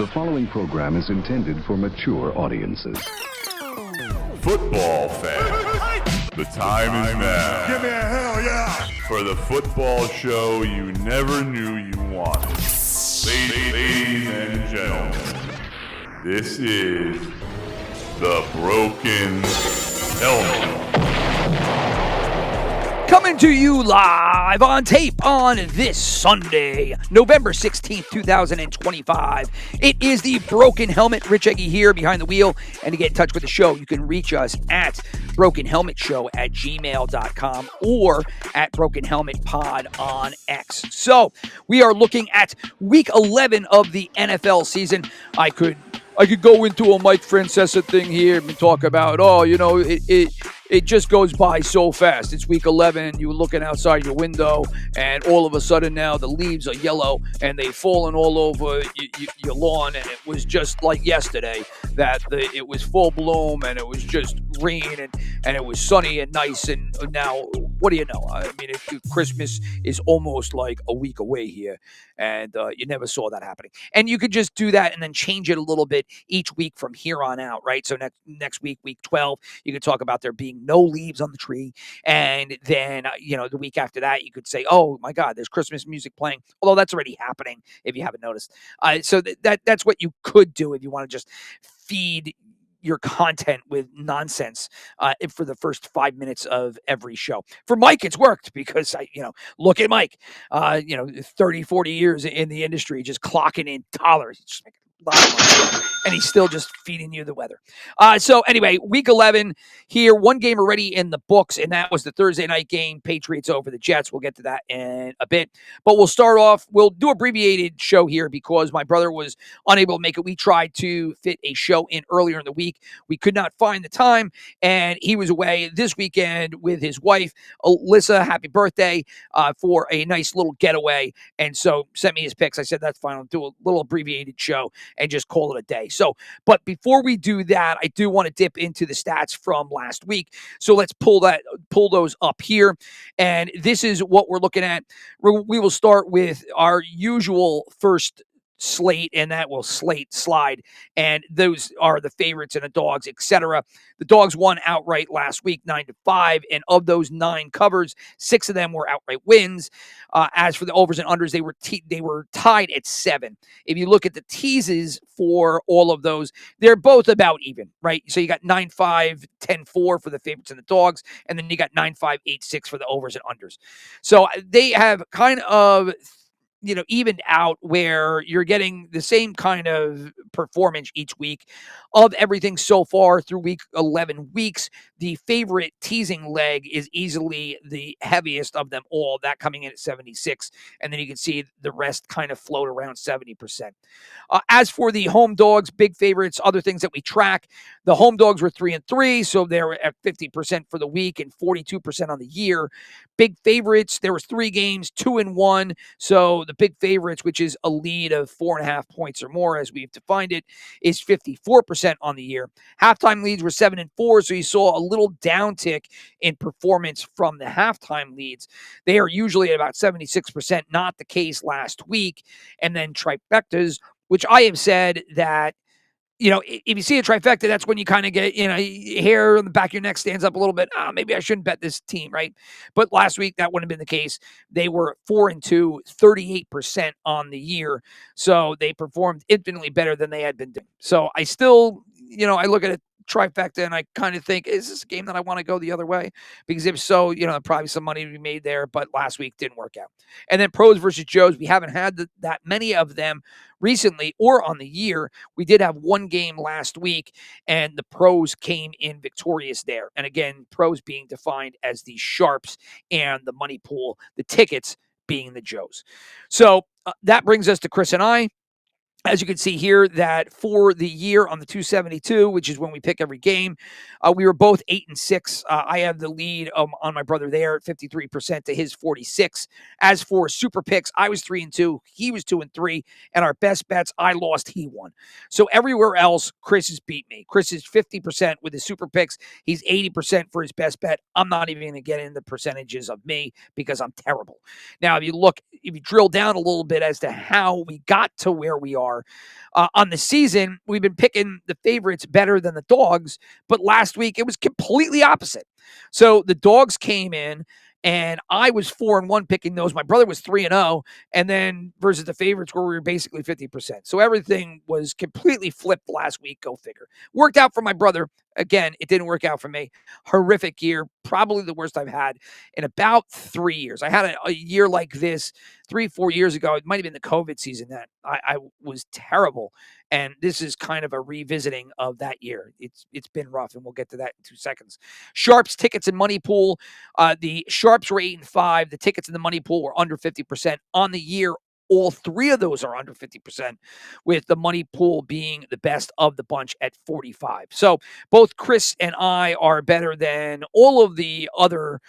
The following program is intended for mature audiences. Football fans, the time is now. Give me a hell yeah! For the football show you never knew you wanted. Ladies and gentlemen, this is the Broken Helmet. Coming to you live on tape on this Sunday, November 16th, 2025. It is the Broken Helmet. Rich Eggy here behind the wheel. And to get in touch with the show, you can reach us at brokenhelmetshow@gmail.com or at Broken Helmet Pod on X. So we are looking at week 11 of the NFL season. I could go into a Mike Francesa thing here and talk about, it just goes by so fast. It's week 11. You're looking outside your window, and all of a sudden now the leaves are yellow, and they've fallen all over your lawn, and it was just like yesterday that it was full bloom, and it was just green, and it was sunny and nice, and now, what do you know? I mean, Christmas is almost like a week away here, and you never saw that happening. And you could just do that and then change it a little bit each week from here on out, right? So next week, week 12, you could talk about there being no leaves on the tree. And then, the week after that, you could say, oh my God, there's Christmas music playing. Although that's already happening, if you haven't noticed. So that's what you could do if you want to just feed your content with nonsense for the first 5 minutes of every show. For Mike, it's worked because, look at Mike, 30, 40 years in the industry, just clocking in dollars. Just making a lot of money, and he's still just feeding you the weather. So anyway, week 11 here, one game already in the books, and that was the Thursday night game, Patriots over the Jets. We'll get to that in a bit, but we'll start off. We'll do abbreviated show here because my brother was unable to make it. We tried to fit a show in earlier in the week. We could not find the time, and he was away this weekend with his wife, Alyssa. Happy birthday, for a nice little getaway, and so sent me his pics. I said, that's fine. I'll do a little abbreviated show and just call it a day. So, but before we do that, I do want to dip into the stats from last week. So let's pull those up here. And this is what we're looking at. We will start with our usual first slate, and that will slide, and those are the favorites and the dogs, etc. The dogs won outright last week, 9-5, and of those 9 covers, 6 of them were outright wins. As for the overs and unders, they were tied at 7. If you look at the teases for all of those, they're both about even, right? So you got 9-5, 10-4 for the favorites and the dogs, and then you got 9-5, 8-6 for the overs and unders. So they have kind of evened out where you're getting the same kind of performance each week of everything so far through week 11 weeks. The favorite teasing leg is easily the heaviest of them all, that coming in at 76. And then you can see the rest kind of float around 70%. As for the home dogs, big favorites, other things that we track, the home dogs were 3-3. So they're at 50% for the week and 42% on the year. Big favorites, there was 3 games, 2-1. So the big favorites, which is a lead of 4.5 points or more, as we've defined it, is 54% on the year. Halftime leads were 7-4, so you saw a little downtick in performance from the halftime leads. They are usually at about 76%, not the case last week. And then trifectas, which I have said that, if you see a trifecta, that's when you kind of get, hair on the back of your neck stands up a little bit. Maybe I shouldn't bet this team, right? But last week, that wouldn't have been the case. They were 4-2, 38% on the year. So they performed infinitely better than they had been doing. So I still, I look at a trifecta and I kind of think, is this a game that I want to go the other way? Because if so, probably some money to be made there, but last week didn't work out. And then pros versus Joes, we haven't had that many of them recently or on the year. We did have one game last week, and the pros came in victorious there. And again, pros being defined as the sharps and the money pool, the tickets being the Joes. So that brings us to Chris and I. As you can see here, that for the year on the 272, which is when we pick every game, we were both 8-6. I have the lead on my brother there at 53% to his 46. As for super picks, I was 3-2, he was 2-3, and our best bets, I lost, he won. So everywhere else, Chris has beat me. Chris is 50% with his super picks. He's 80% for his best bet. I'm not even going to get into percentages of me because I'm terrible. Now, if you drill down a little bit as to how we got to where we are, far. On the season, we've been picking the favorites better than the dogs, but last week it was completely opposite. So the dogs came in, and I was 4-1 picking those. My brother was 3-0, and then versus the favorites where we were basically 50%. So everything was completely flipped last week. Go figure. Worked out for my brother. Again, it didn't work out for me. Horrific year, probably the worst I've had in about 3 years. I had a year like this 3-4 years ago. It might have been the COVID season that I was terrible. And this is kind of a revisiting of that year. It's been rough, and we'll get to that in 2 seconds. Sharps, tickets, and money pool. The Sharps were 8-5. The tickets in the money pool were under 50% on the year. All 3 of those are under 50%, with the money pool being the best of the bunch at 45. So both Chris and I are better than all of the other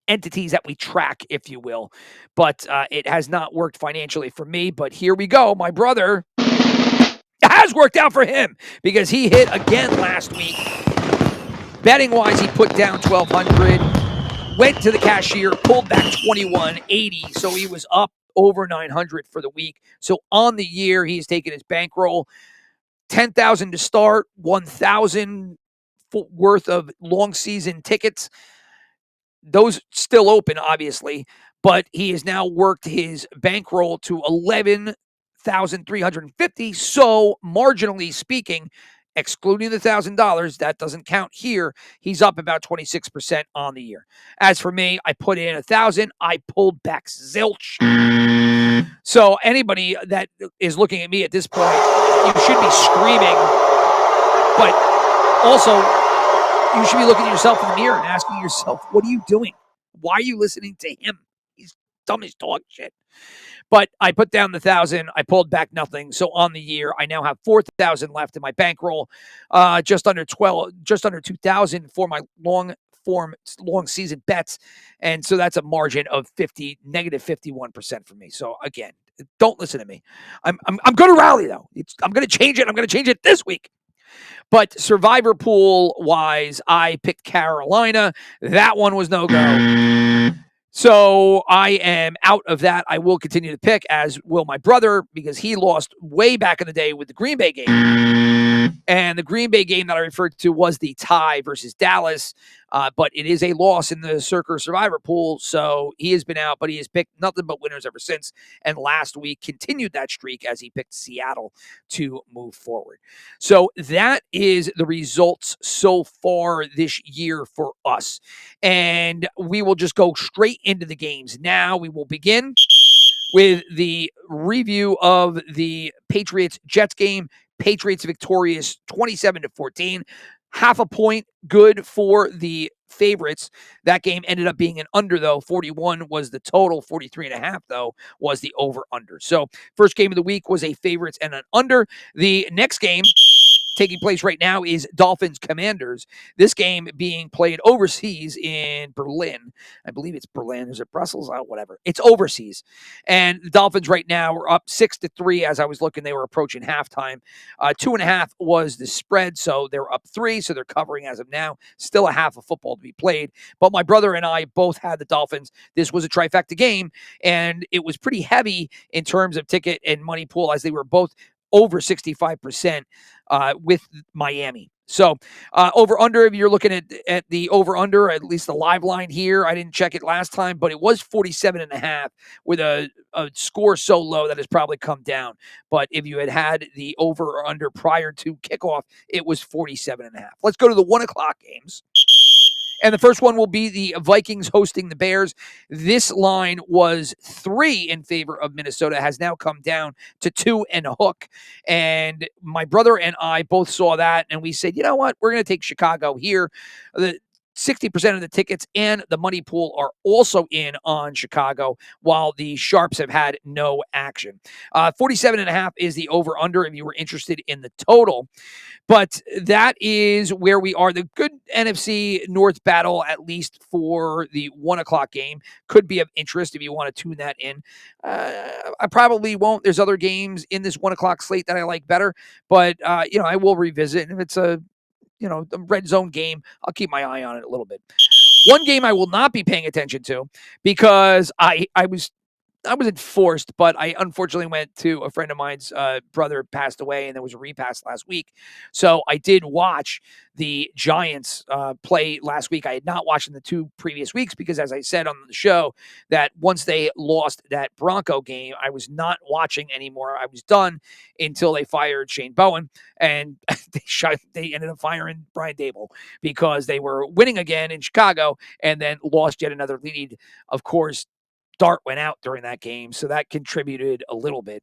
entities that we track, if you will. But it has not worked financially for me. But here we go. My brother has worked out for him because he hit again last week. Betting wise, he put down 1,200, went to the cashier, pulled back 2,180, so he was up over 900 for the week. So on the year, he's taken his bankroll, 10,000 to start, 1,000 worth of long season tickets. Those still open, obviously, but he has now worked his bankroll to 11,350. So marginally speaking, excluding the $1,000, that doesn't count here, he's up about 26% on the year. As for me, I put in 1,000. I pulled back zilch. So anybody that is looking at me at this point, you should be screaming, but also you should be looking at yourself in the mirror and asking yourself, what are you doing? Why are you listening to him? He's dumb as dog shit. But I put down the 1,000. I pulled back nothing. So on the year, I now have 4,000 left in my bankroll, just under 2,000 for my long season bets. And so that's a margin of negative 51% for me. So again, don't listen to me. I'm going to rally though. I'm going to change it. I'm going to change it this week. But survivor pool wise, I picked Carolina. That one was no go. So I am out of that. I will continue to pick, as will my brother, because he lost way back in the day with the Green Bay game. And the Green Bay game that I referred to was the tie versus Dallas. But it is a loss in the Circa Survivor pool. So he has been out, but he has picked nothing but winners ever since. And last week continued that streak as he picked Seattle to move forward. So that is the results so far this year for us. And we will just go straight into the games. Now we will begin with the review of the Patriots-Jets game. Patriots victorious 27-14. Half a point good for the favorites. That game ended up being an under, though. 41 was the total. 43.5, though, was the over-under. So first game of the week was a favorites and an under. The next game taking place right now is Dolphins-Commanders. This game being played overseas in Berlin. I believe it's Berlin. Is it Brussels? Oh, whatever. It's overseas. And the Dolphins right now are up 6-3. As I was looking, they were approaching halftime. 2.5 was the spread, so they're up 3, so they're covering as of now. Still a half of football to be played. But my brother and I both had the Dolphins. This was a trifecta game, and it was pretty heavy in terms of ticket and money pool, as they were both over 65% with Miami. So over-under, if you're looking at the over-under, at least the live line here, I didn't check it last time, but it was 47.5 with a score so low that has probably come down. But if you had the over or under prior to kickoff, it was 47.5. Let's go to the 1 o'clock games. And the first one will be the Vikings hosting the Bears. This line was 3 in favor of Minnesota, has now come down to 2 and a hook. And my brother and I both saw that, and we said, you know what? We're going to take Chicago here. The 60% of the tickets and the money pool are also in on Chicago, while the Sharps have had no action. 47.5 is the over-under if you were interested in the total. But that is where we are. The good NFC North battle, at least for the 1 o'clock game, could be of interest if you want to tune that in. I probably won't. There's other games in this 1 o'clock slate that I like better, but I will revisit. And if it's a the red zone game, I'll keep my eye on it a little bit. One game I will not be paying attention to because I was I wasn't forced, but I unfortunately went to a friend of mine's brother passed away, and there was a repast last week. So I did watch the Giants play last week. I had not watched in the 2 previous weeks because, as I said on the show, that once they lost that Bronco game, I was not watching anymore. I was done until they fired Shane Bowen, and they ended up firing Brian Dable because they were winning again in Chicago and then lost yet another lead. Of course, Dart went out during that game, so that contributed a little bit.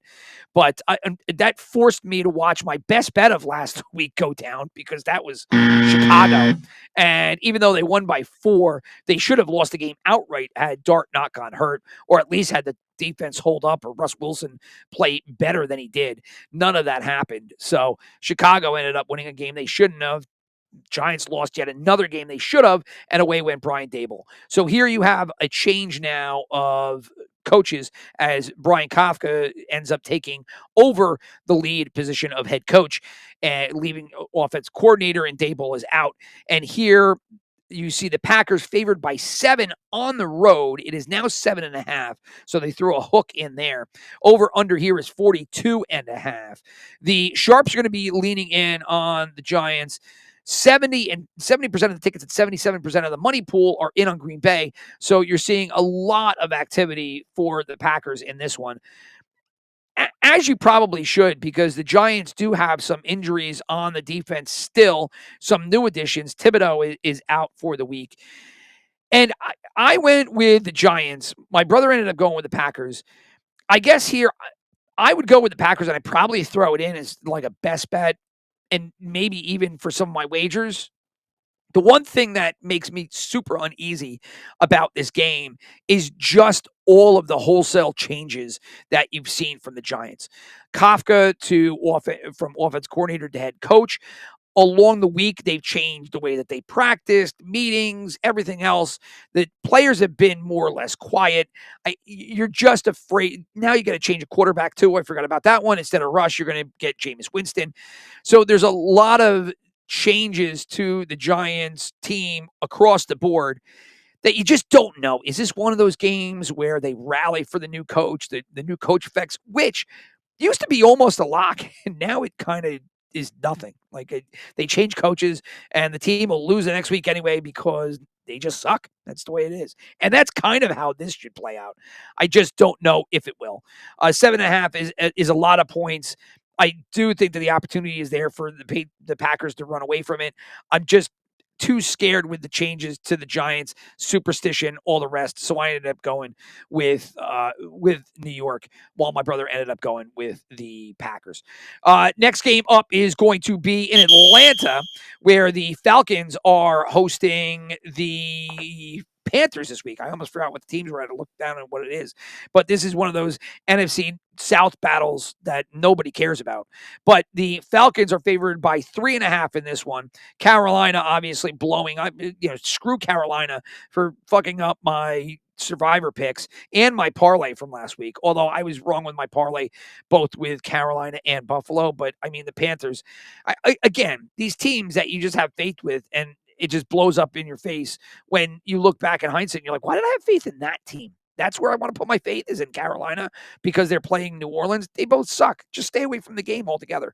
But that forced me to watch my best bet of last week go down because that was Chicago. And even though they won by 4, they should have lost the game outright had Dart not gotten hurt, or at least had the defense hold up or Russ Wilson play better than he did. None of that happened. So Chicago ended up winning a game they shouldn't have. Giants lost yet another game they should have, and away went Brian Dable. So here you have a change now of coaches as Brian Kafka ends up taking over the lead position of head coach and leaving offense coordinator, and Dable is out. And here you see the Packers favored by 7 on the road. It is now 7.5. So they threw a hook in there. Over under here is 42.5. The Sharps are going to be leaning in on the Giants. 70% of the tickets at 77% of the money pool are in on Green Bay. So you're seeing a lot of activity for the Packers in this one, as you probably should, because the Giants do have some injuries on the defense still, some new additions. Thibodeau is out for the week. And I went with the Giants. My brother ended up going with the Packers. I guess here I would go with the Packers, and I'd probably throw it in as like a best bet and maybe even for some of my wagers. The one thing that makes me super uneasy about this game is just all of the wholesale changes that you've seen from the Giants. Kafka from offense coordinator to head coach. Along the week, they've changed the way that they practiced, meetings, everything else. The players have been more or less quiet. You're just afraid. Now you got to change a quarterback too. I forgot about that one. Instead of Rush, you're going to get Jameis Winston. So there's a lot of changes to the Giants team across the board that you just don't know. Is this one of those games where they rally for the new coach, the new coach effects, which used to be almost a lock, and now it kind of is nothing. Like they change coaches, and the team will lose the next week anyway because they just suck. That's the way it is, and that's kind of how this should play out. I just don't know if it will. 7.5 is a lot of points. I do think that the opportunity is there for the Packers to run away from it. I'm just too scared with the changes to the Giants, superstition, all the rest. So I ended up going with New York, while my brother ended up going with the Packers. Next game up is going to be in Atlanta, where the Falcons are hosting the Panthers this week. I almost forgot what the teams were. I had to look down at what it is. But this is one of those NFC South battles that nobody cares about. But the Falcons are favored by 3.5 in this one. Carolina obviously blowing up. Screw Carolina for fucking up my survivor picks and my parlay from last week. Although I was wrong with my parlay, both with Carolina and Buffalo. But I mean, the Panthers, again, these teams that you just have faith with, and it just blows up in your face when you look back in hindsight and you're like, why did I have faith in that team? That's where I want to put my faith, is in Carolina, because they're playing New Orleans. They both suck. Just stay away from the game altogether.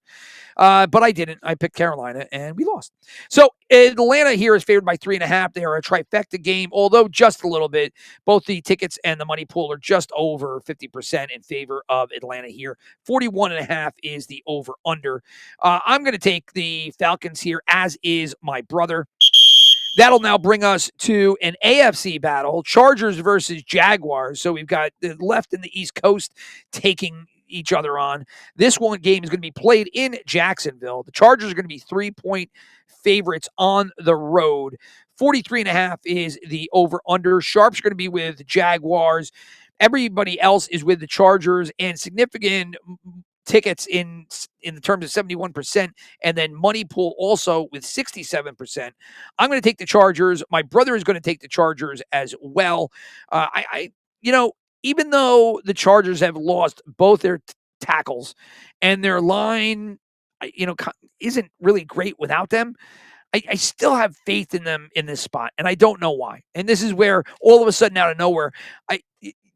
But I didn't. I picked Carolina, and we lost. So Atlanta here is favored by 3.5. They are a trifecta game, although just a little bit. Both the tickets and the money pool are just over 50% in favor of Atlanta here. 41.5 is the over-under. I'm going to take the Falcons here, as is my brother. That'll now bring us to an AFC battle, Chargers versus Jaguars. So we've got the left and the East Coast taking each other on. This one game is going to be played in Jacksonville. The Chargers are going to be 3-point favorites on the road. 43.5 is the over-under. Sharps are going to be with Jaguars. Everybody else is with the Chargers, and significant tickets in the terms of 71%, and then money pool also with 67%. I'm going to take the Chargers. My brother is going to take the Chargers as well. Even though the Chargers have lost both their tackles and their line, isn't really great without them, I still have faith in them in this spot, and I don't know why. And this is where all of a sudden, out of nowhere,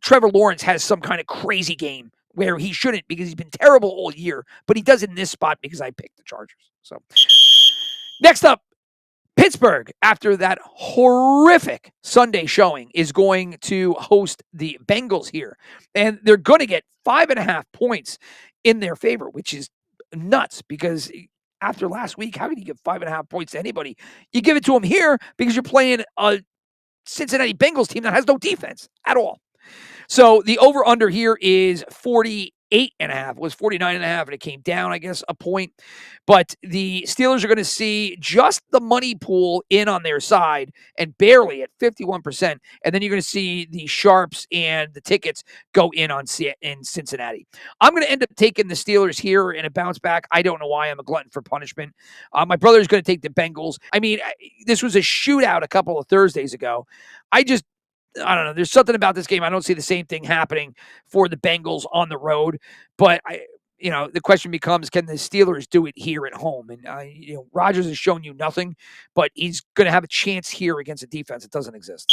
Trevor Lawrence has some kind of crazy game where he shouldn't because he's been terrible all year, but he does it in this spot because I picked the Chargers. So next up, Pittsburgh, after that horrific Sunday showing, is going to host the Bengals here. And they're going to get 5.5 points in their favor, which is nuts because after last week, how can you give 5.5 points to anybody? You give it to them here because you're playing a Cincinnati Bengals team that has no defense at all. So the over-under here is 48.5. It was 49.5, and it came down, I guess, a point. But the Steelers are going to see just the money pool in on their side and barely at 51%. And then you're going to see the sharps and the tickets go in Cincinnati. I'm going to end up taking the Steelers here in a bounce back. I don't know why. I'm a glutton for punishment. My brother's going to take the Bengals. I mean, this was a shootout a couple of Thursdays ago. I don't know. There's something about this game. I don't see the same thing happening for the Bengals on the road. But the question becomes, can the Steelers do it here at home? And Rodgers has shown you nothing, but he's going to have a chance here against a defense that doesn't exist.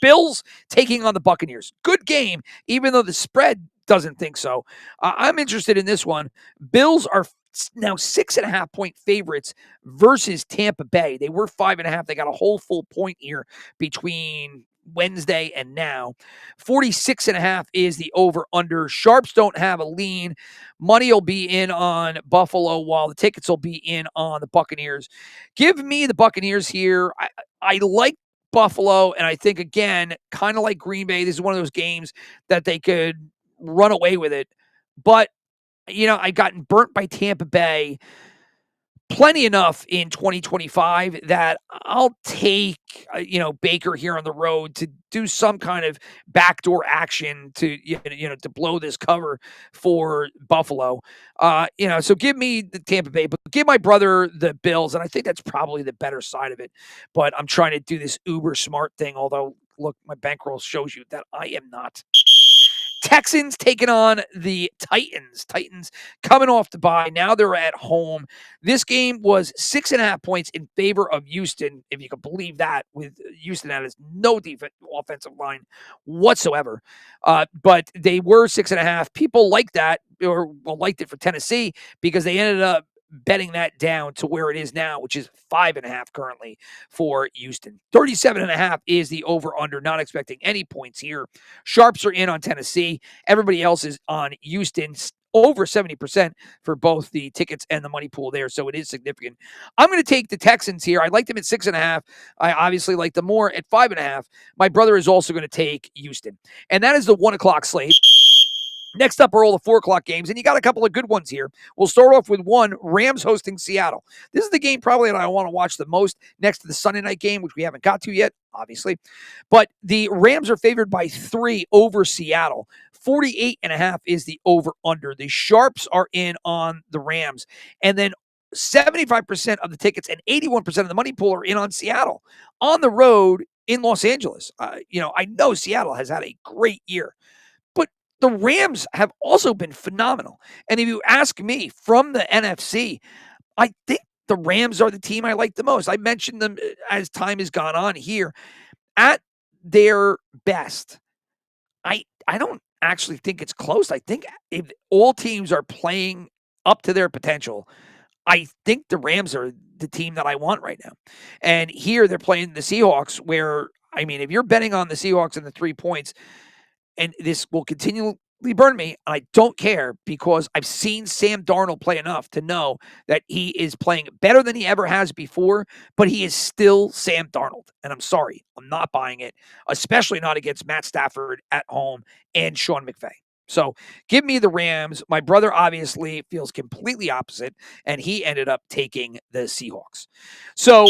Bills taking on the Buccaneers. Good game, even though the spread doesn't think so. I'm interested in this one. Bills are now 6.5 point favorites versus Tampa Bay. They were 5.5. They got a whole full point here between Wednesday and now. 46.5 is the over-under. Sharps don't have a lean. Money will be in on Buffalo while the tickets will be in on the Buccaneers. Give me the Buccaneers here. I like Buffalo, and I think, again, kind of like Green Bay, this is one of those games that they could run away with it. But, I've gotten burnt by Tampa Bay plenty enough in 2025 that I'll take, Baker here on the road to do some kind of backdoor action to blow this cover for Buffalo. So give me the Tampa Bay, but give my brother the Bills, and I think that's probably the better side of it. But I'm trying to do this uber smart thing, although, look, my bankroll shows you that I am not. Texans taking on the Titans. Titans coming off the bye. Now they're at home. This game was 6.5 points in favor of Houston, if you can believe that, with Houston that has no offensive line whatsoever. But they were 6.5. People like that, or liked it for Tennessee, because they ended up betting that down to where it is now, which is 5.5 currently for Houston. 37.5 is the over-under. Not expecting any points here. Sharps are in on Tennessee. Everybody else is on Houston. Over 70% for both the tickets and the money pool there, so it is significant. I'm going to take the Texans here. I like them at 6.5. I obviously like them more at 5.5. My brother is also going to take Houston. And that is the 1 o'clock slate. Next up are all the 4 o'clock games, and you got a couple of good ones here. We'll start off with one, Rams hosting Seattle. This is the game probably that I want to watch the most next to the Sunday night game, which we haven't got to yet, obviously. But the Rams are favored by 3 over Seattle. 48.5 is the over-under. The Sharps are in on the Rams. And then 75% of the tickets and 81% of the money pool are in on Seattle. On the road in Los Angeles. I know Seattle has had a great year. The Rams have also been phenomenal. And if you ask me, from the NFC, I think the Rams are the team I like the most. I mentioned them as time has gone on here. At their best, I don't actually think it's close. I think if all teams are playing up to their potential, I think the Rams are the team that I want right now. And here they're playing the Seahawks, where, if you're betting on the Seahawks and the 3 points, and this will continually burn me, I don't care, because I've seen Sam Darnold play enough to know that he is playing better than he ever has before, but he is still Sam Darnold. And I'm sorry, I'm not buying it, especially not against Matt Stafford at home and Sean McVay. So give me the Rams. My brother obviously feels completely opposite, and he ended up taking the Seahawks. So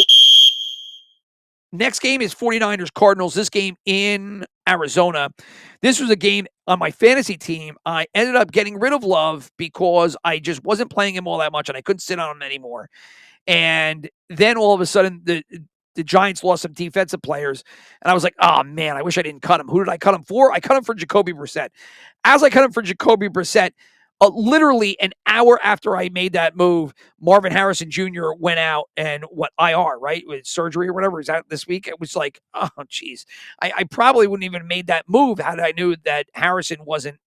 next game is 49ers Cardinals. This game in Arizona. This was a game on my fantasy team. I ended up getting rid of Love because I just wasn't playing him all that much and I couldn't sit on him anymore. And then all of a sudden the Giants lost some defensive players. And I was like, oh man, I wish I didn't cut him. Who did I cut him for? I cut him for Jacoby Brissett. As I cut him for Jacoby Brissett, literally an hour after I made that move, Marvin Harrison Jr. went out and IR, right? With surgery or whatever. Is that this week? It was like, oh, geez. I probably wouldn't even have made that move had I knew that Harrison wasn't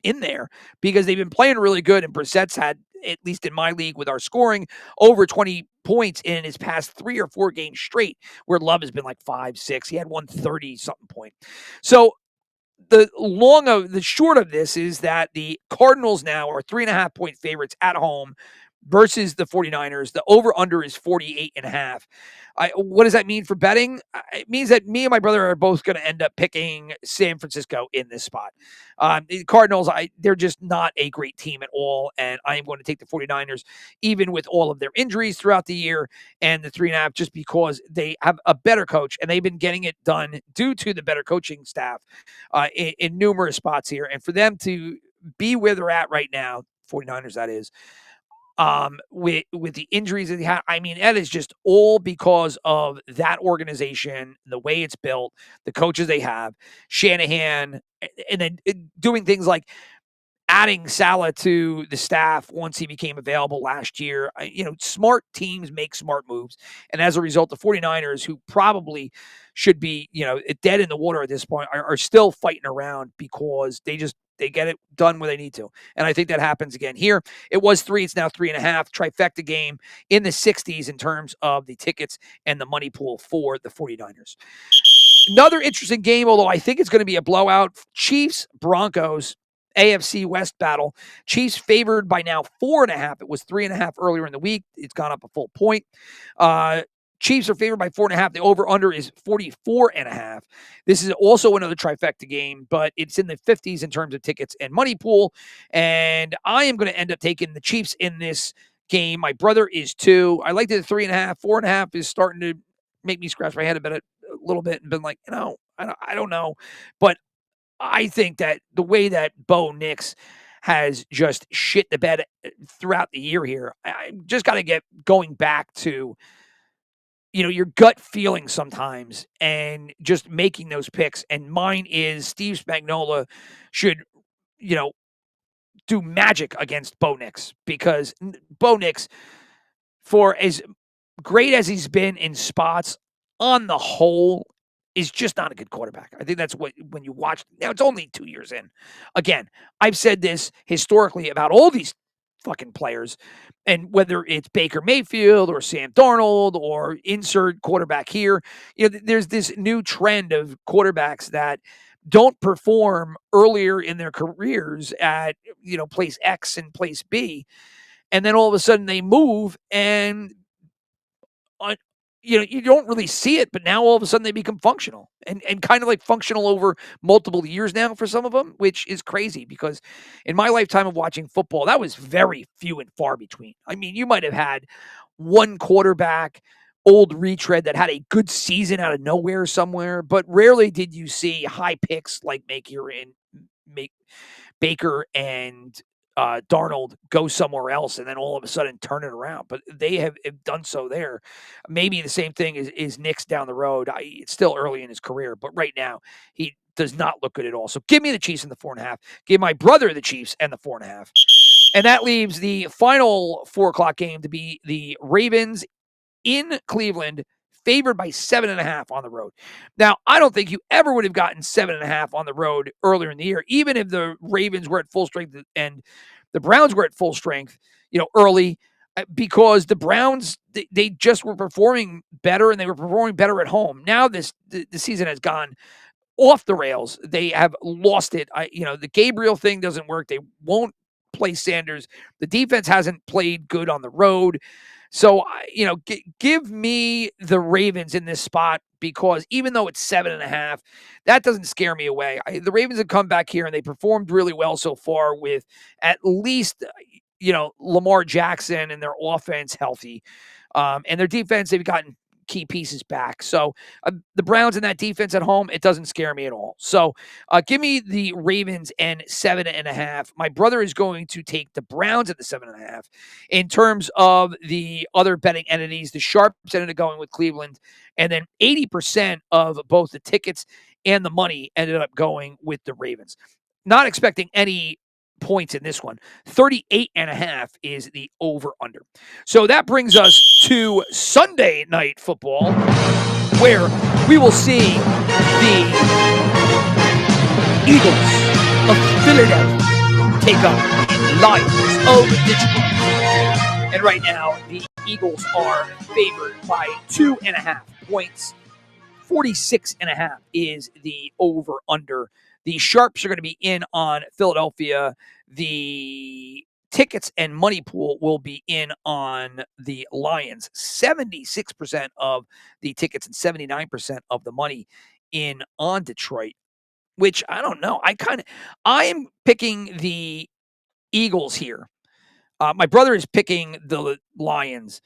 in there, because they've been playing really good, and Brissett's had, at least in my league with our scoring, over 20 points in his past 3 or 4 games straight, where Love has been like 5, 6. He had 130 something point. So the short of this is that the Cardinals now are 3.5 point favorites at home versus the 49ers. The over-under is 48.5. What does that mean for betting? It means that me and my brother are both going to end up picking San Francisco in this spot. The Cardinals, they're just not a great team at all, and I am going to take the 49ers, even with all of their injuries throughout the year, and the 3.5, just because they have a better coach, and they've been getting it done due to the better coaching staff in numerous spots here. And for them to be where they're at right now, 49ers, that is, with the injuries that they have. I mean, that is just all because of that organization, the way it's built, the coaches they have, Shanahan, and then doing things like adding Salah to the staff once he became available last year. Smart teams make smart moves. And as a result, the 49ers, who probably should be, dead in the water at this point, are still fighting around because they get it done where they need to. And I think that happens again here. It was 3, it's now 3.5. Trifecta game in the 60s in terms of the tickets and the money pool for the 49ers. Another interesting game, although I think it's going to be a blowout. Chiefs, Broncos, AFC West battle. Chiefs favored by now 4.5. It was 3.5 earlier in the week. It's gone up a full point. Chiefs are favored by 4.5. The over-under is 44.5. This is also another trifecta game, but it's in the 50s in terms of tickets and money pool. And I am going to end up taking the Chiefs in this game. My brother is 2. I like the 3.5. 4.5 is starting to make me scratch my head a little bit and been like, I don't know. But I think that the way that Bo Nix has just shit the bed throughout the year here, I just got to get going back to, your gut feeling sometimes and just making those picks. And mine is Steve Spagnuolo should, do magic against Bo Nix, because Bo Nix, for as great as he's been in spots, on the whole, is just not a good quarterback. I think that's what, when you watch, now it's only 2 years in. Again, I've said this historically about all these fucking players, and whether it's Baker Mayfield or Sam Darnold or insert quarterback here, there's this new trend of quarterbacks that don't perform earlier in their careers at, place X and place B. And then all of a sudden they move and you don't really see it, but now all of a sudden they become functional and kind of like functional over multiple years now for some of them, which is crazy, because in my lifetime of watching football, that was very few and far between. I mean, you might have had one quarterback, old retread, that had a good season out of nowhere somewhere, but rarely did you see high picks like Baker and Darnold go somewhere else and then all of a sudden turn it around. But they have done so there. Maybe the same thing is Nick's down the road. It's still early in his career, but right now he does not look good at all. So give me the Chiefs in the 4.5. Give my brother the Chiefs and the 4.5. And that leaves the final 4:00 game to be the Ravens in Cleveland, favored by 7.5 on the road. Now, I don't think you ever would have gotten 7.5 on the road earlier in the year, even if the Ravens were at full strength and the Browns were at full strength, early, because the Browns, they just were performing better, and they were performing better at home. Now the season has gone off the rails. They have lost it. The Gabriel thing doesn't work. They won't play Sanders. The defense hasn't played good on the road. So, give me the Ravens in this spot, because even though it's 7.5, that doesn't scare me away. The Ravens have come back here and they performed really well so far with at least, Lamar Jackson and their offense healthy. And their defense, they've gotten key pieces back. So the Browns and that defense at home, it doesn't scare me at all. So give me the Ravens and 7.5. My brother is going to take the Browns at the 7.5. In terms of the other betting entities, the Sharps ended up going with Cleveland, and then 80% of both the tickets and the money ended up going with the Ravens. Not expecting any points in this one. 38.5 is the over-under. So that brings us to Sunday Night Football, where we will see the Eagles of Philadelphia take on the Lions of Detroit. And right now, the Eagles are favored by 2.5 points. 46.5 is the over-under. The Sharps are going to be in on Philadelphia. The tickets and money pool will be in on the Lions. 76% of the tickets and 79% of the money in on Detroit, which I don't know. I am picking the Eagles here. My brother is picking the Lions.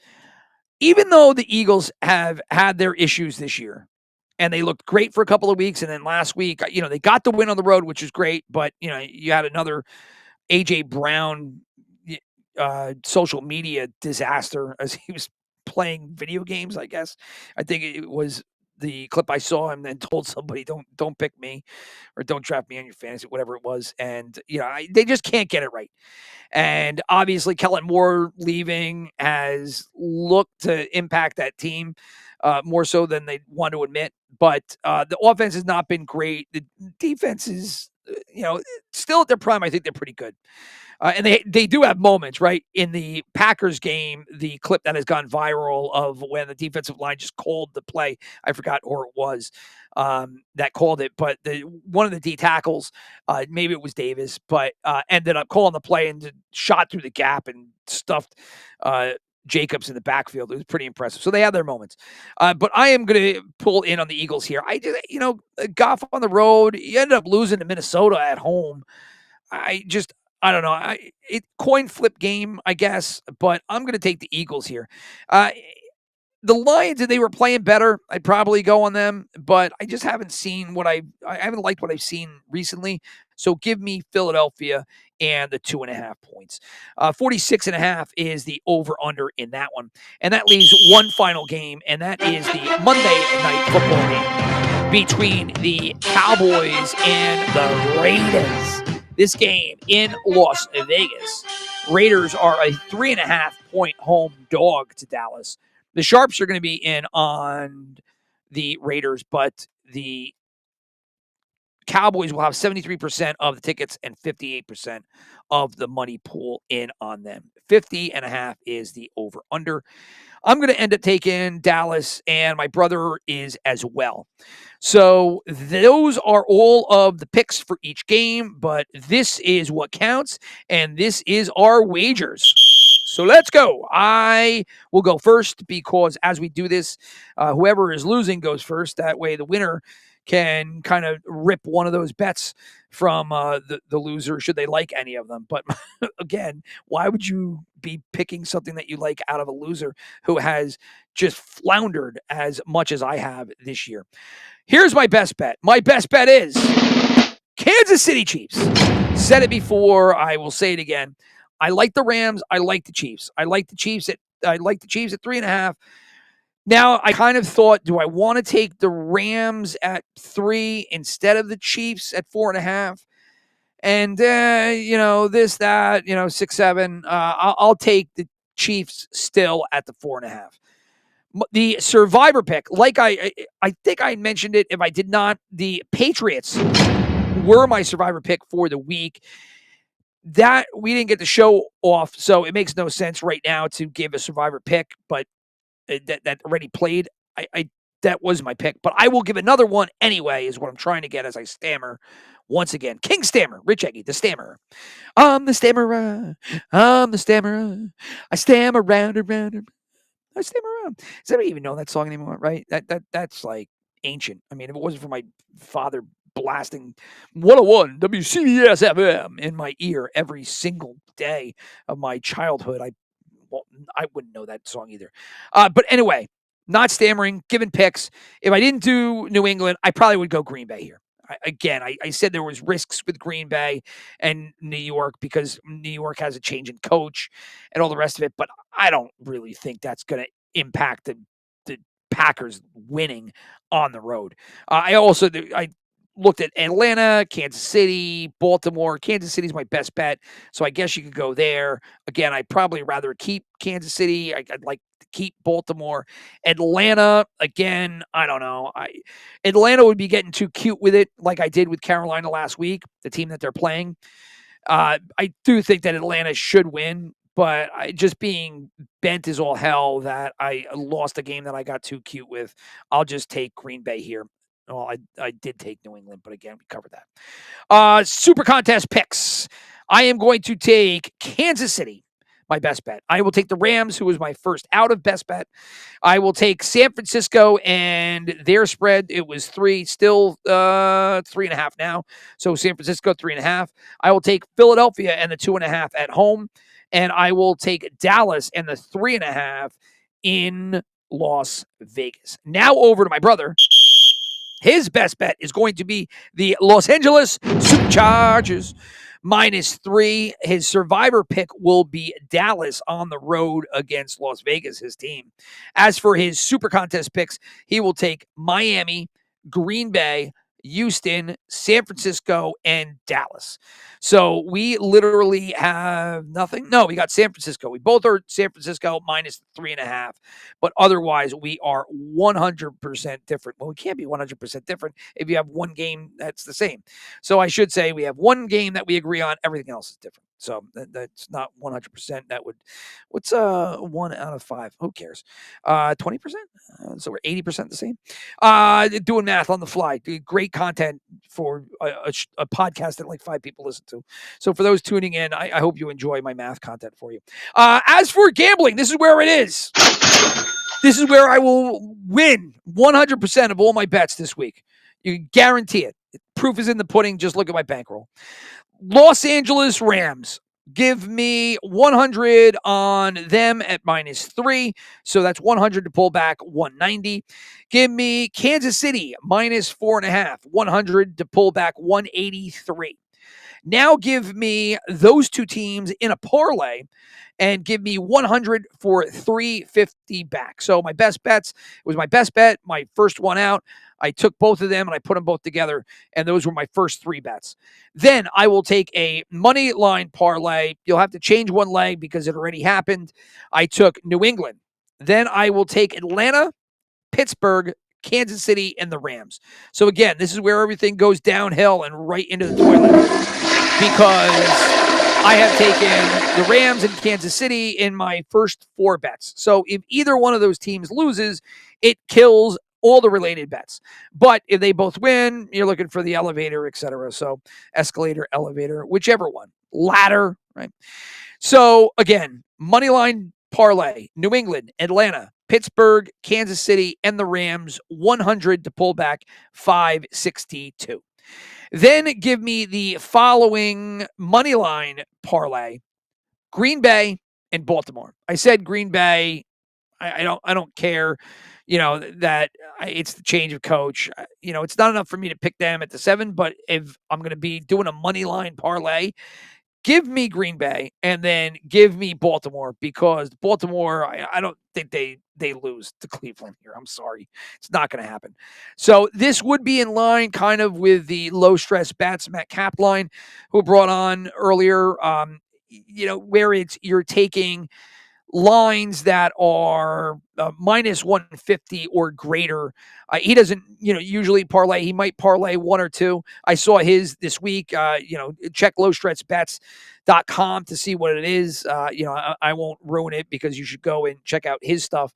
Even though the Eagles have had their issues this year, and they looked great for a couple of weeks, and then last week, they got the win on the road, which is great, but, you had another A.J. Brown social media disaster as he was playing video games, I guess. I think it was the clip I saw him then told somebody, don't pick me or don't draft me on your fantasy, whatever it was. And, they just can't get it right. And obviously, Kellen Moore leaving has looked to impact that team more so than they want to admit. But the offense has not been great. The defense is, still at their prime. I think they're pretty good. And they do have moments, right? In the Packers game, the clip that has gone viral of when the defensive line just called the play. I forgot who it was that called it, but one of the D tackles, maybe it was Davis, but ended up calling the play and shot through the gap and stuffed Jacobs in the backfield. It was pretty impressive. So they have their moments. But I am going to pull in on the Eagles here. I just, Goff on the road, you ended up losing to Minnesota at home. I don't know. Coin flip game, I guess, but I'm going to take the Eagles here. The Lions, if they were playing better, I'd probably go on them, but I just haven't seen I haven't liked what I've seen recently. So give me Philadelphia and the 2.5 points. 46.5 is the over-under in that one. And that leaves one final game, and that is the Monday Night Football game between the Cowboys and the Raiders. This game in Las Vegas. Raiders are a 3.5-point home dog to Dallas. The Sharps are going to be in on the Raiders, but the Cowboys will have 73% of the tickets and 58% of the money pool in on them. 50.5 is the over-under. I'm going to end up taking Dallas, and my brother is as well. So those are all of the picks for each game, but this is what counts, and this is our wagers. So let's go. I will go first because as we do this, whoever is losing goes first. That way the winner can kind of rip one of those bets from the loser should they like any of them. But again, why would you be picking something that you like out of a loser who has just floundered as much as I have this year? Here's my best bet. My best bet is Kansas City Chiefs. Said it before. I will say it again. I like the Rams. I like the Chiefs. I like the Chiefs at 3.5. Now, I kind of thought, do I want to take the Rams at 3 instead of the Chiefs at 4.5? And, this, that, 6, 7. I'll take the Chiefs still at the 4.5. The survivor pick, like I think I mentioned it. If I did not, the Patriots were my survivor pick for the week. That we didn't get the show off, so it makes no sense right now to give a survivor pick, but that already played. That was my pick, but I will give another one anyway, is what I'm trying to get as I stammer once again. King Stammer, Rich Eggy, the Stammerer. I'm the Stammerer. I'm the Stammerer. I stammer around. I stammer around. Does anybody even know that song anymore? Right? That's like ancient. I mean, if it wasn't for my father blasting 101 WCBS FM in my ear every single day of my childhood, I wouldn't know that song either. But anyway, not stammering, giving picks. If I didn't do New England, I probably would go Green Bay here. I said there was risks with Green Bay and New York because New York has a change in coach and all the rest of it, but I don't really think that's going to impact the Packers winning on the road. I looked at Atlanta, Kansas City, Baltimore. Kansas City's my best bet, so I guess you could go there. Again, I'd probably rather keep Kansas City. I'd like to keep Baltimore. Atlanta, again, I don't know. Atlanta would be getting too cute with it, like I did with Carolina last week, the team that they're playing. I do think that Atlanta should win, but just being bent as all hell that I lost a game that I got too cute with. I'll just take Green Bay here. Well, I did take New England, but again, we covered that. Super contest picks. I am going to take Kansas City, my best bet. I will take the Rams, who was my first out of best bet. I will take San Francisco and their spread. It was 3, still 3.5 now. So San Francisco 3.5. I will take Philadelphia and the 2.5 at home. And I will take Dallas and the 3.5 in Las Vegas. Now over to my brother. His best bet is going to be the Los Angeles Superchargers -3. His survivor pick will be Dallas on the road against Las Vegas, his team. As for his super contest picks, he will take Miami, Green Bay, Houston, San Francisco, and Dallas. So we literally have nothing. No, we got San Francisco. We both are San Francisco -3.5. But otherwise, we are 100% different. Well, we can't be 100% different if you have one game that's the same. So I should say we have one game that we agree on. Everything else is different. So that's not 100%. That would, what's 1 out of 5? Who cares? 20%. So we're 80% the same. Doing math on the fly. Great content for a podcast that like 5 people listen to. So for those tuning in, I hope you enjoy my math content for you. As for gambling, this is where it is. This is where I will win 100% of all my bets this week. You can guarantee it. Proof is in the pudding. Just look at my bankroll. Los Angeles Rams. Give me 100 on them at -3. So that's 100 to pull back 190. Give me Kansas City -4.5. 100 to pull back 183. Now give me those two teams in a parlay and give me 100 for 350 back. So my best bets, it was my best bet, my first one out. I took both of them and I put them both together, and those were my first 3 bets. Then I will take a money line parlay. You'll have to change one leg because it already happened. I took New England. Then I will take Atlanta, Pittsburgh, Kansas City, and the Rams. So again, this is where everything goes downhill and right into the toilet because I have taken the Rams and Kansas City in my first 4 bets. So if either one of those teams loses, it kills all the related bets. But if they both win, you're looking for the elevator, etc. So escalator, elevator, whichever one. Ladder, right? So again, money line parlay, New England, Atlanta, Pittsburgh, Kansas City, and the Rams, 100 to pull back 562. Then give me the following money line parlay: Green Bay and Baltimore. I said Green Bay. I don't care, that it's the change of coach. It's not enough for me to pick them at the 7, but if I'm going to be doing a money line parlay, give me Green Bay and then give me Baltimore because Baltimore, I don't think they lose to Cleveland here. I'm sorry. It's not going to happen. So this would be in line kind of with the low stress bets Matt Kaplan, who brought on earlier, where you're taking lines that are -150 or greater. He doesn't, usually parlay. He might parlay 1 or 2. I saw his this week. Check lowstretchbets.com to see what it is. I won't ruin it because you should go and check out his stuff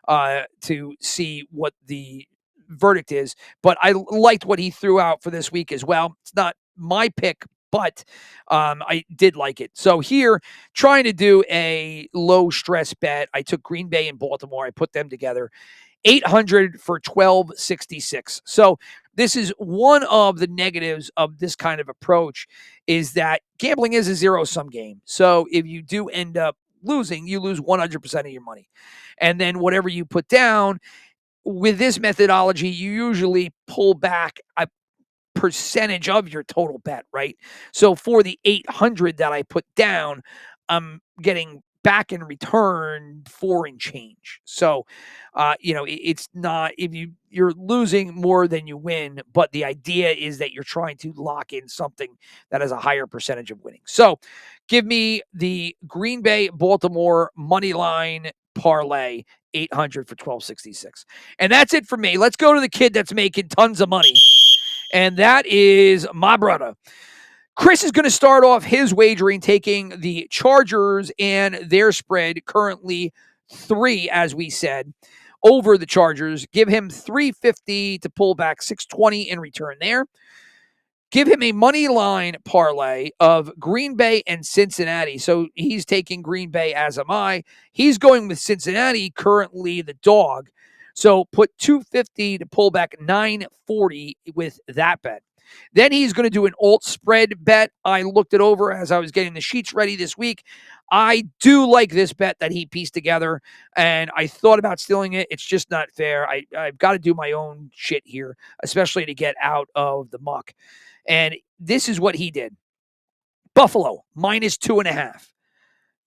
to see what the verdict is. But I liked what he threw out for this week as well. It's not my pick, but I did like it. So here, trying to do a low stress bet, I took Green Bay and Baltimore. I put them together, 800 for 1266. So this is one of the negatives of this kind of approach is that gambling is a zero-sum game. So if you do end up losing, you lose 100% of your money. And then whatever you put down, with this methodology, you usually pull back a percentage of your total bet, right? So for the 800 that I put down, I'm getting back in return 4 and change. So, it's not, if you're losing more than you win, but the idea is that you're trying to lock in something that has a higher percentage of winning. So give me the Green Bay Baltimore money line parlay 800 for 1266. And that's it for me. Let's go to the kid that's making tons of money. And that is my brother. Chris is going to start off his wagering taking the Chargers and their spread, currently 3, as we said, over the Chargers. Give him 350 to pull back 620 in return there. Give him a money line parlay of Green Bay and Cincinnati. So he's taking Green Bay, as am I. He's going with Cincinnati, currently the dog. So put 250 to pull back 940 with that bet. Then he's going to do an alt spread bet. I looked it over as I was getting the sheets ready this week. I do like this bet that he pieced together, and I thought about stealing it. It's just not fair. I've got to do my own shit here, especially to get out of the muck. And this is what he did. Buffalo, -2.5.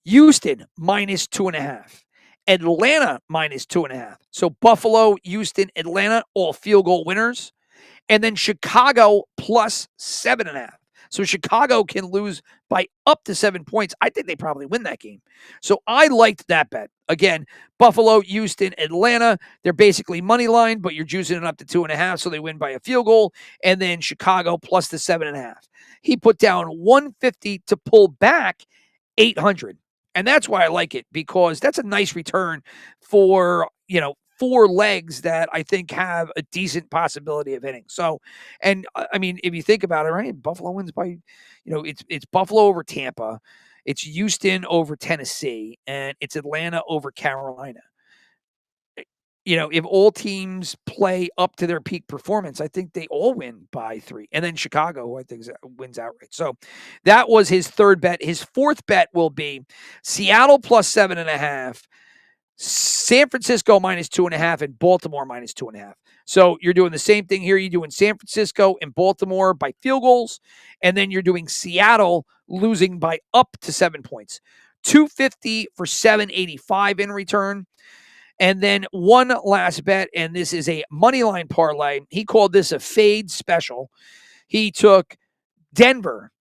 Houston, -2.5. Atlanta, -2.5. So Buffalo, Houston, Atlanta, all field goal winners. And then Chicago +7.5. So Chicago can lose by up to 7 points. I think they probably win that game. So I liked that bet. Again, Buffalo, Houston, Atlanta, they're basically money line, but you're juicing it up to 2.5, so they win by a field goal. And then Chicago plus the 7.5. He put down 150 to pull back 800. And that's why I like it, because that's a nice return for, 4 legs that I think have a decent possibility of hitting. So, and I mean, if you think about it, right, Buffalo wins by, it's Buffalo over Tampa, it's Houston over Tennessee, and it's Atlanta over Carolina. If all teams play up to their peak performance, I think they all win by 3. And then Chicago, who I think wins outright. So that was his third bet. His fourth bet will be Seattle +7.5. San Francisco -2.5 and Baltimore -2.5. So you're doing the same thing here. You're doing San Francisco and Baltimore by field goals, and then you're doing Seattle losing by up to 7 points. 250 for 785 in return. And then one last bet, and this is a money line parlay. He called this a fade special. He took Denver,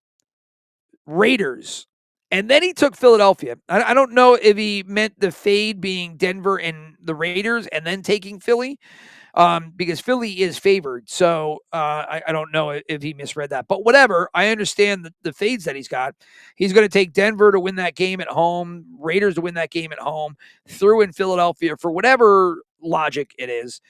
Raiders, and then he took Philadelphia. I don't know if he meant the fade being Denver and the Raiders and then taking Philly, because Philly is favored. So I don't know if he misread that. But whatever, I understand the fades that he's got. He's going to take Denver to win that game at home, Raiders to win that game at home, threw in Philadelphia for whatever logic it is.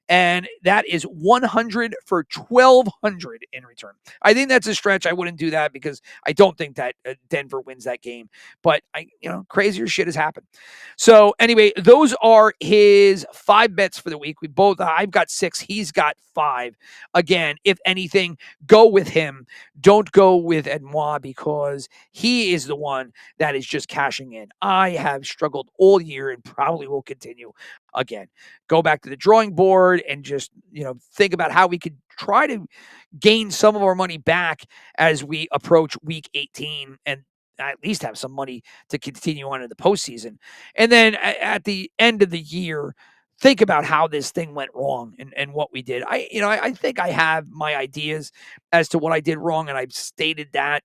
And that is 100 for 1,200 in return. I think that's a stretch. I wouldn't do that because I don't think that Denver wins that game. But crazier shit has happened. So anyway, those are his 5 bets for the week. I've got 6. He's got 5. Again, if anything, go with him. Don't go with Edmois, because he is the one that is just cashing in. I have struggled all year and probably will continue. Again, go back to the drawing board and just, think about how we could try to gain some of our money back as we approach week 18 and at least have some money to continue on in the postseason. And then at the end of the year, think about how this thing went wrong and what we did. I think I have my ideas as to what I did wrong, and I've stated that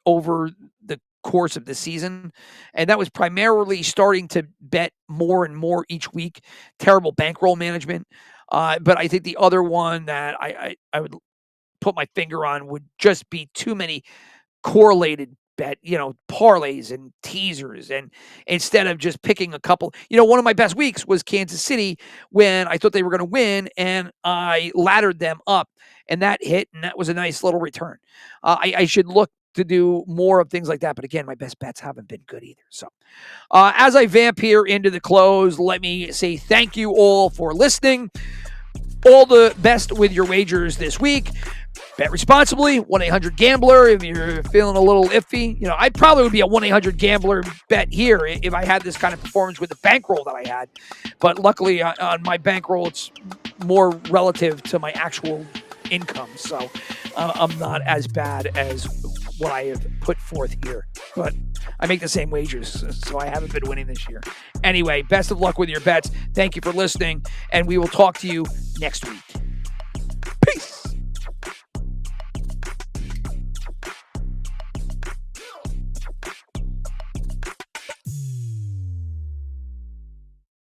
over the course of the season, and that was primarily starting to bet more and more each week. Terrible bankroll management, but I think the other one that I would put my finger on would just be too many correlated bet, parlays and teasers, and instead of just picking a couple. One of my best weeks was Kansas City, when I thought they were going to win and I laddered them up, and that hit, and that was a nice little return. I should look to do more of things like that. But again, my best bets haven't been good either. So as I vamp here into the close, let me say thank you all for listening. All the best with your wagers this week. Bet responsibly, 1-800-GAMBLER. If you're feeling a little iffy, I probably would be a 1-800-GAMBLER bet here if I had this kind of performance with the bankroll that I had. But luckily on my bankroll, it's more relative to my actual income. So I'm not as bad as what I have put forth here. But I make the same wagers, so I haven't been winning this year. Anyway, best of luck with your bets. Thank you for listening, and we will talk to you next week.